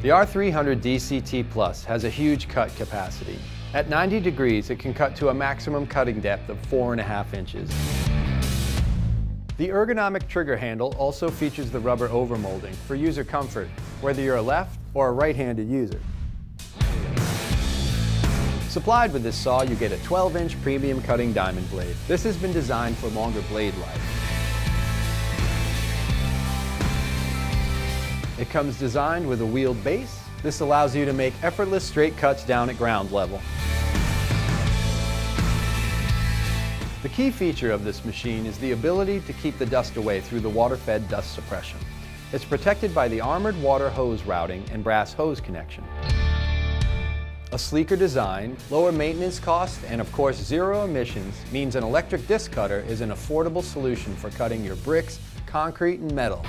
The R300DCT Plus has a huge cut capacity. At 90 degrees, it can cut to a maximum cutting depth of 4.5 inches. The ergonomic trigger handle also features the rubber overmolding for user comfort, whether you're a left or a right-handed user. Supplied with this saw, you get a 12-inch premium cutting diamond blade. This has been designed for longer blade life. It comes designed with a wheeled base. This allows you to make effortless straight cuts down at ground level. The key feature of this machine is the ability to keep the dust away through the water-fed dust suppression. It's protected by the armored water hose routing and brass hose connection. A sleeker design, lower maintenance costs, and of course zero emissions means an electric disc cutter is an affordable solution for cutting your bricks, concrete, and metal.